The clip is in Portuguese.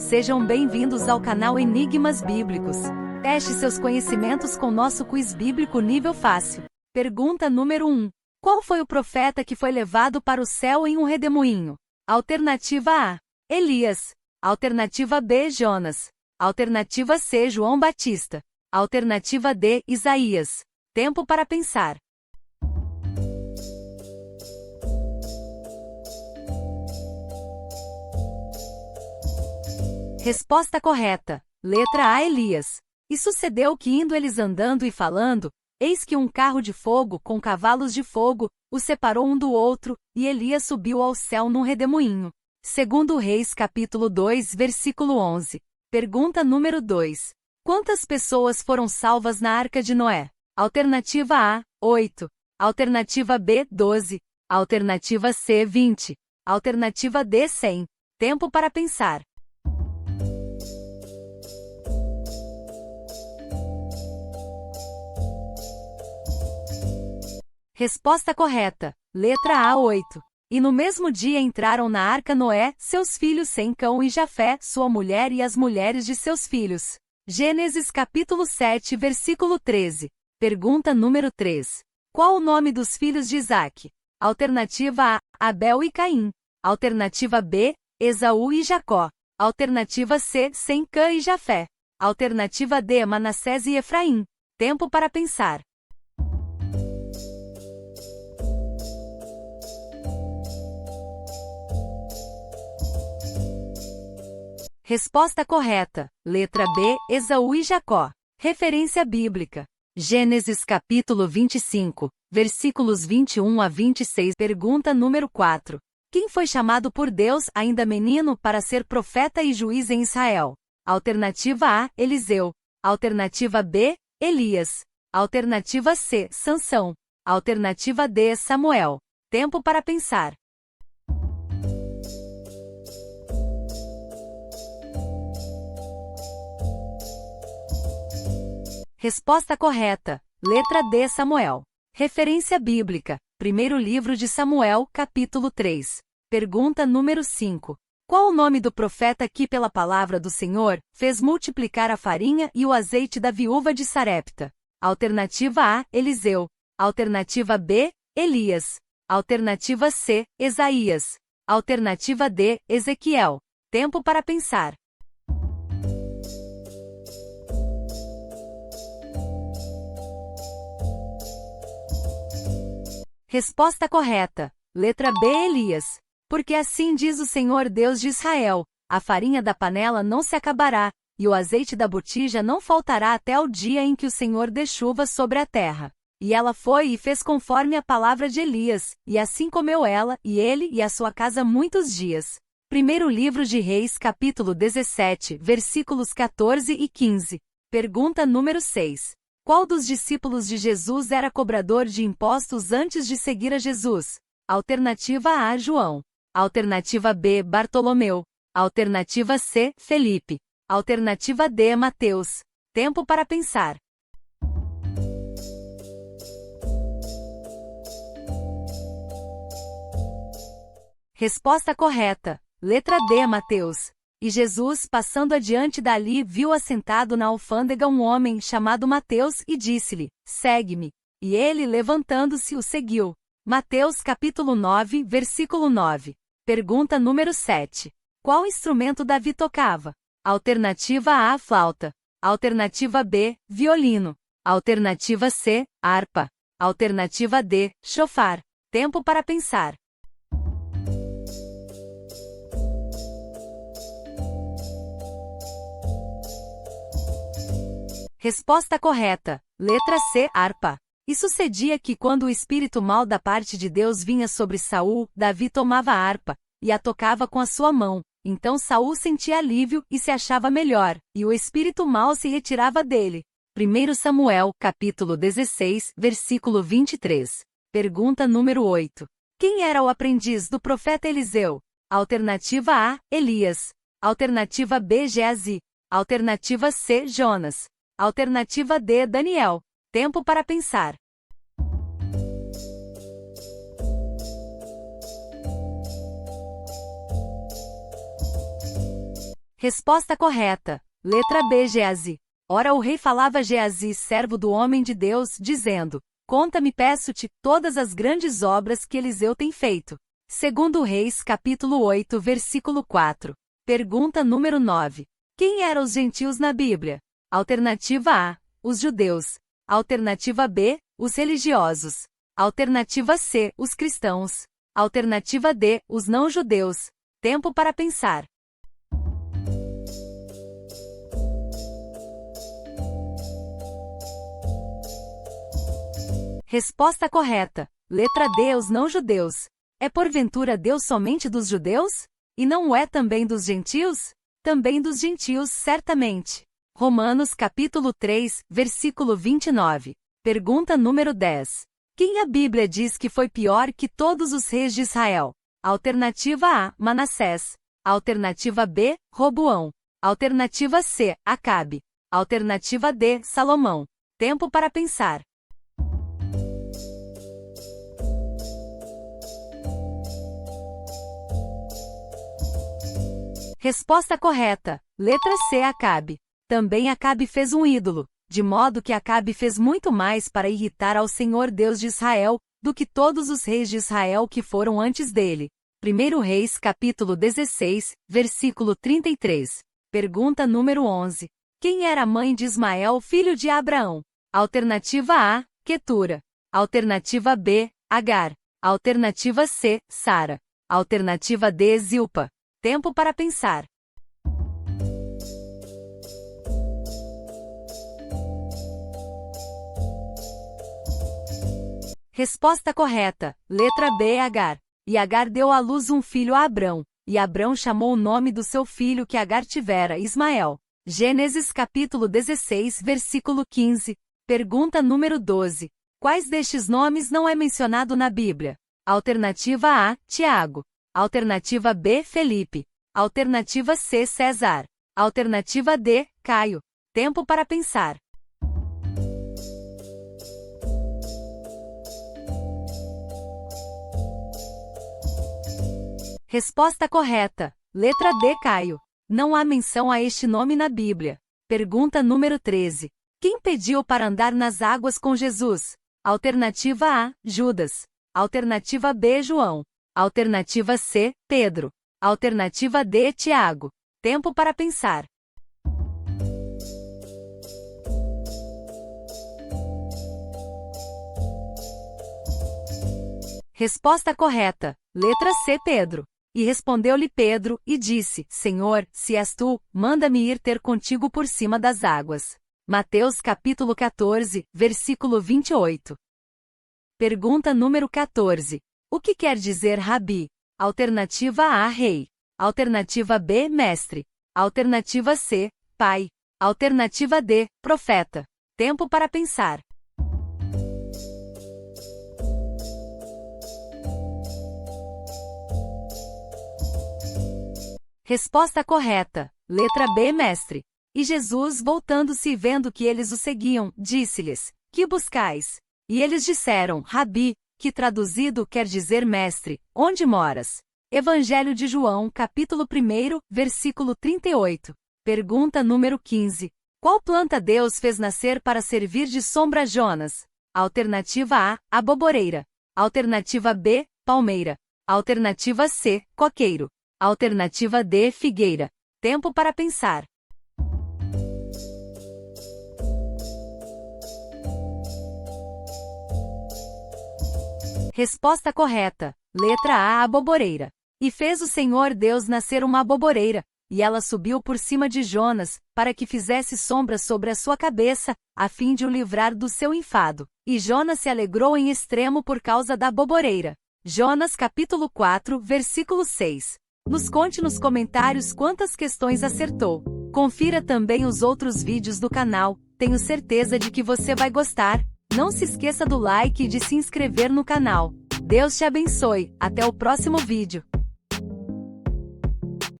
Sejam bem-vindos ao canal Enigmas Bíblicos. Teste seus conhecimentos com nosso quiz bíblico nível fácil. Pergunta número 1. Qual foi o profeta que foi levado para o céu em um redemoinho? Alternativa A. Elias. Alternativa B. Jonas. Alternativa C. João Batista. Alternativa D. Isaías. Tempo para pensar. Resposta correta. Letra A. Elias. E sucedeu que indo eles andando e falando, eis que um carro de fogo com cavalos de fogo os separou um do outro, e Elias subiu ao céu num redemoinho. Segundo Reis capítulo 2 versículo 11. Pergunta número 2. Quantas pessoas foram salvas na Arca de Noé? Alternativa A, 8. Alternativa B, 12. Alternativa C, 20. Alternativa D, 100. Tempo para pensar. Resposta correta. Letra A, 8. E no mesmo dia entraram na arca Noé, seus filhos Sem, Cão e Jafé, sua mulher e as mulheres de seus filhos. Gênesis capítulo 7 versículo 13. Pergunta número 3. Qual o nome dos filhos de Isaque? Alternativa A, Abel e Caim. Alternativa B, Esaú e Jacó. Alternativa C, Sem, Cã e Jafé. Alternativa D, Manassés e Efraim. Tempo para pensar. Resposta correta. Letra B, Esaú e Jacó. Referência bíblica. Gênesis capítulo 25, versículos 21 a 26. Pergunta número 4. Quem foi chamado por Deus, ainda menino, para ser profeta e juiz em Israel? Alternativa A, Eliseu. Alternativa B, Elias. Alternativa C, Sansão. Alternativa D, Samuel. Tempo para pensar. Resposta correta. Letra D, Samuel. Referência bíblica. Primeiro livro de Samuel, capítulo 3. Pergunta número 5. Qual o nome do profeta que, pela palavra do Senhor, fez multiplicar a farinha e o azeite da viúva de Sarepta? Alternativa A, Eliseu. Alternativa B, Elias. Alternativa C, Isaías. Alternativa D, Ezequiel. Tempo para pensar. Resposta correta. Letra B, Elias. Porque assim diz o Senhor Deus de Israel: a farinha da panela não se acabará, e o azeite da botija não faltará até o dia em que o Senhor dê chuva sobre a terra. E ela foi e fez conforme a palavra de Elias, e assim comeu ela, e ele e a sua casa muitos dias. Primeiro livro de Reis, capítulo 17, versículos 14 e 15. Pergunta número 6. Qual dos discípulos de Jesus era cobrador de impostos antes de seguir a Jesus? Alternativa A, João. Alternativa B, Bartolomeu. Alternativa C, Felipe. Alternativa D, Mateus. Tempo para pensar. Resposta correta. Letra D, Mateus. E Jesus, passando adiante dali, viu assentado na alfândega um homem chamado Mateus e disse-lhe: segue-me. E ele, levantando-se, o seguiu. Mateus capítulo 9, versículo 9. Pergunta número 7. Qual instrumento Davi tocava? Alternativa A, flauta. Alternativa B, violino. Alternativa C, harpa. Alternativa D, chofar. Tempo para pensar. Resposta correta. Letra C, harpa. E sucedia que quando o espírito mau da parte de Deus vinha sobre Saul, Davi tomava a harpa, e a tocava com a sua mão. Então Saul sentia alívio e se achava melhor, e o espírito mau se retirava dele. 1 Samuel, capítulo 16, versículo 23. Pergunta número 8. Quem era o aprendiz do profeta Eliseu? Alternativa A, Elias. Alternativa B, Geazi. Alternativa C, Jonas. Alternativa D, Daniel. Tempo para pensar. Resposta correta. Letra B. Geazi. Ora o rei falava a Geazi, servo do homem de Deus, dizendo: Conta-me, peço-te, todas as grandes obras que Eliseu tem feito. Segundo Reis, capítulo 8, versículo 4. Pergunta número 9. Quem eram os gentios na Bíblia? Alternativa A, os judeus. Alternativa B, os religiosos. Alternativa C, os cristãos. Alternativa D, os não-judeus. Tempo para pensar. Resposta correta. Letra D, os não-judeus. É porventura Deus somente dos judeus? E não o é também dos gentios? Também dos gentios, certamente. Romanos capítulo 3, versículo 29. Pergunta número 10. Quem a Bíblia diz que foi pior que todos os reis de Israel? Alternativa A, Manassés. Alternativa B, Roboão. Alternativa C, Acabe. Alternativa D, Salomão. Tempo para pensar. Resposta correta. Letra C, Acabe. Também Acabe fez um ídolo, de modo que Acabe fez muito mais para irritar ao Senhor Deus de Israel, do que todos os reis de Israel que foram antes dele. 1 Reis capítulo 16, versículo 33. Pergunta número 11. Quem era a mãe de Ismael, filho de Abraão? Alternativa A, Quetura. Alternativa B, Agar. Alternativa C, Sara. Alternativa D, Zilpa. Tempo para pensar. Resposta correta. Letra B, Agar. E Agar deu à luz um filho a Abrão. E Abrão chamou o nome do seu filho que Agar tivera, Ismael. Gênesis capítulo 16, versículo 15. Pergunta número 12. Quais destes nomes não é mencionado na Bíblia? Alternativa A, Tiago. Alternativa B, Felipe. Alternativa C, César. Alternativa D, Caio. Tempo para pensar. Resposta correta. Letra D, Caio. Não há menção a este nome na Bíblia. Pergunta número 13. Quem pediu para andar nas águas com Jesus? Alternativa A, Judas. Alternativa B, João. Alternativa C, Pedro. Alternativa D, Tiago. Tempo para pensar. Resposta correta. Letra C, Pedro. E respondeu-lhe Pedro, e disse: Senhor, se és tu, manda-me ir ter contigo por cima das águas. Mateus capítulo 14, versículo 28. Pergunta número 14. O que quer dizer Rabi? Alternativa A, rei. Alternativa B, mestre. Alternativa C, pai. Alternativa D, profeta. Tempo para pensar. Resposta correta. Letra B, mestre. E Jesus, voltando-se e vendo que eles o seguiam, disse-lhes: Que buscais? E eles disseram: Rabi, que traduzido quer dizer mestre, onde moras? Evangelho de João, capítulo 1, versículo 38. Pergunta número 15. Qual planta Deus fez nascer para servir de sombra a Jonas? Alternativa A, aboboreira. Alternativa B, palmeira. Alternativa C, coqueiro. Alternativa D, figueira. Tempo para pensar. Resposta correta. Letra A, aboboreira. E fez o Senhor Deus nascer uma aboboreira, e ela subiu por cima de Jonas, para que fizesse sombra sobre a sua cabeça, a fim de o livrar do seu enfado. E Jonas se alegrou em extremo por causa da aboboreira. Jonas capítulo 4, versículo 6. Nos conte nos comentários quantas questões acertou. Confira também os outros vídeos do canal, tenho certeza de que você vai gostar. Não se esqueça do like e de se inscrever no canal. Deus te abençoe, até o próximo vídeo.